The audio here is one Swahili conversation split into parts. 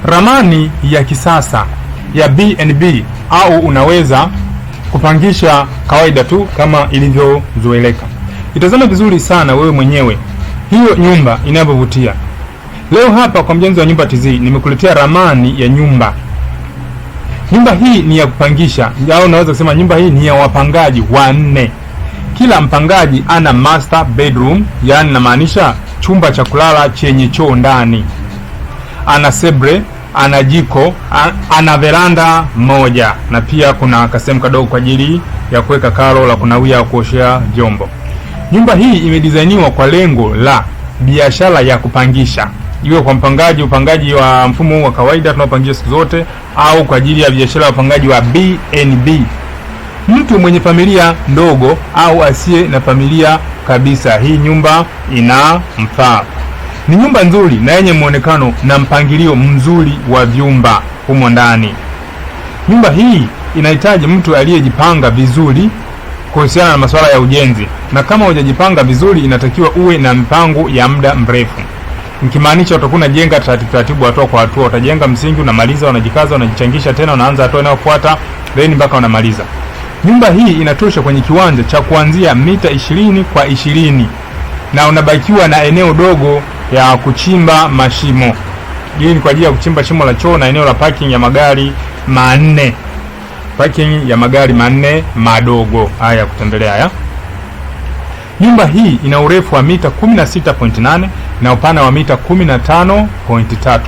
ramani ya kisasa ya B&B au unaweza kupangisha kawaida tu kama ilivyozoeleka. Itazama vizuri sana wewe mwenyewe hiyo nyumba inavyovutia. Leo hapa kwa Mjenzi wa Nyumba TZ nimekuletea ramani ya nyumba. Nyumba hii ni ya kupangisha, au unaweza kusema nyumba hii ni ya wapangaji wanne. Kila mpangaji ana master bedroom, yani namaanisha chumba cha kulala chenye choo ndani. Ana sebre, ana jiko, ana veranda moja, na pia kuna kasehemu kadogo kwa ajili ya kuweka karo la kunawia au kuoshea vyombo. Nyumba hii imedesainiwa kwa lengo la biashara ya kupangisha, iwe kwa upangaji wa mfumo wa kawaida tunaopangisha siku zote, au kwa ajili ya biashara ya upangaji wa B&B. Mtu mwenye familia ndogo au asiye na familia kabisa, hii nyumba inamfaa. Ni nyumba nzuri na yenye muonekano na mpangilio mzuri wa vyumba humo ndani. Nyumba hii inahitaji mtu aliyejipanga vizuri kuhusiana na masuala ya ujenzi, na kama hujajipanga vizuri inatakiwa uwe na mipango ya muda mrefu. Nikimaanisha utakuwa unajenga taratibu, hatua kwa hatua. Utajenga msingi, unamaliza, unajikaza, unajichangisha tena, unaanza hatua inayofuata, then mpaka unamaliza. Nyumba hii inatosha kwenye kiwanja cha kuanzia mita 20 kwa 20, na unabakiwa na eneo dogo ya kuchimba mashimo. Hii ni kwa ajili ya kuchimba shimo la choo na eneo la parking ya magari manne. Parking ya magari manne madogo haya ya kutembelea haya. Nyumba hii ina urefu wa mita 16.8 na upana wa mita 15.3.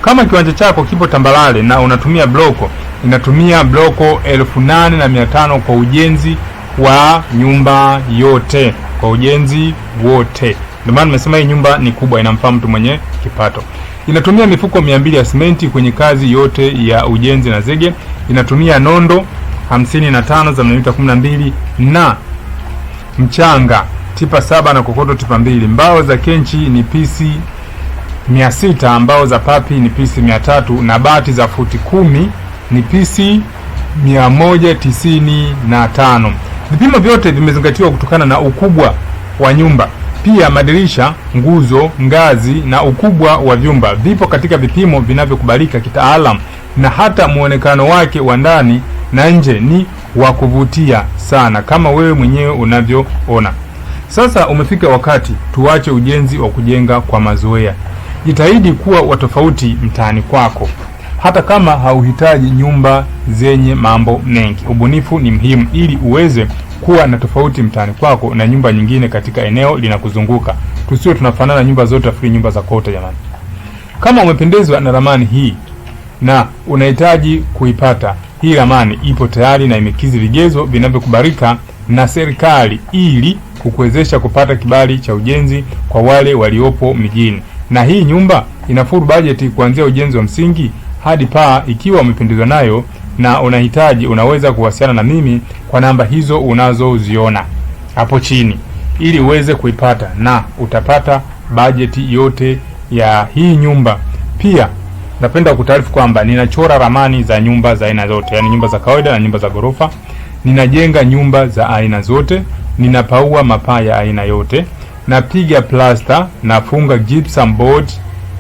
Kama kiwanja chako kipo tambalale na unatumia bloko, inatumia bloko 8,500 kwa ujenzi wa nyumba yote, kwa ujenzi wote. Ndio maana nimesema hii nyumba ni kubwa, inamfaa mtu mwenye kipato. Inatumia mifuko 200 ya simenti kwenye kazi yote ya ujenzi na zege. Inatumia nondo 55 za milimita 12 na mchanga tipa 7 na kokoto tipa 2. Mbao za kenchi ni pisi 600, mbao za papi ni pisi 300, na bati za futi 10 ni pisi 195. Vipimo vyote vimezingatiwa kutokana na ukubwa wa nyumba. Pia madirisha, nguzo, ngazi na ukubwa wa vyumba vipo katika vipimo vinavyokubalika kitaalamu, na hata muonekano wake wa ndani na nje ni wa kuvutia sana kama wewe mwenyewe unavyoona. Sasa umefika wakati tuache ujenzi wa kujenga kwa mazoea. Jitahidi kuwa wa tofauti mtaani kwako, hata kama hauhitaji nyumba zenye mambo mengi. Ubunifu ni muhimu ili uweze kuwa na tofauti mtaani kwako na nyumba nyingine katika eneo linakuzunguka. Tusiwe tunafanana nyumba zote afiri nyumba za kote jamani. Kama umependezwa na ramani hii na unahitaji kuipata, hii ramani ipo tayari na imekizi vigezo vinavyokubalika na serikali ili kukuwezesha kupata kibali cha ujenzi kwa wale waliopo mijini. Na hii nyumba ina full budget kuanzia ujenzi wa msingi hadi paa. Ikiwa umependezwa nayo na unahitaji, unaweza kuwasiliana na mimi kwa namba hizo unazoziona hapo chini ili uweze kuipata, na utapata bajeti yote ya hii nyumba. Pia napenda kutaarifu kwamba ninachora ramani za nyumba za aina zote, yani nyumba za kawaida na nyumba za gorofa. Ninajenga nyumba za aina zote, ninapaua mapaa ya aina yote, napiga plaster, nafunga gypsum board,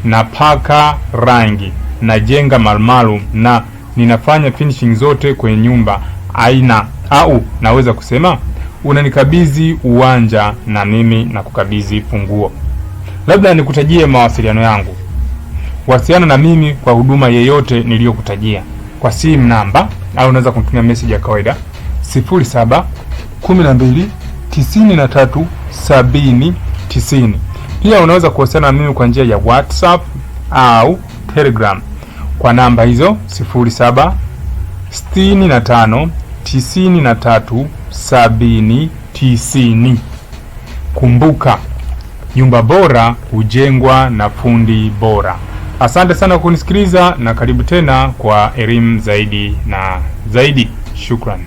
napaka rangi, najenga marumaru, na ninafanya finishing zote kwenye nyumba aina. Au naweza kusema unanikabidhi uwanja na mimi na kukabidhi funguo. Labda nikutajie mawasiliano yangu. Wasiliana na mimi kwa huduma yeyote niliyokutajia kwa simu namba, au unaweza kunitumia message ya kawaida 07 12 93 70 90. Pia unaweza kuwasiliana na mimi kwa njia ya WhatsApp au Telegram kwa namba hizo 07 65 93 70 90. Kumbuka, nyumba bora hujengwa na fundi bora. Asante sana kwa kunisikiliza na karibu tena kwa elimu zaidi na zaidi. Shukrani.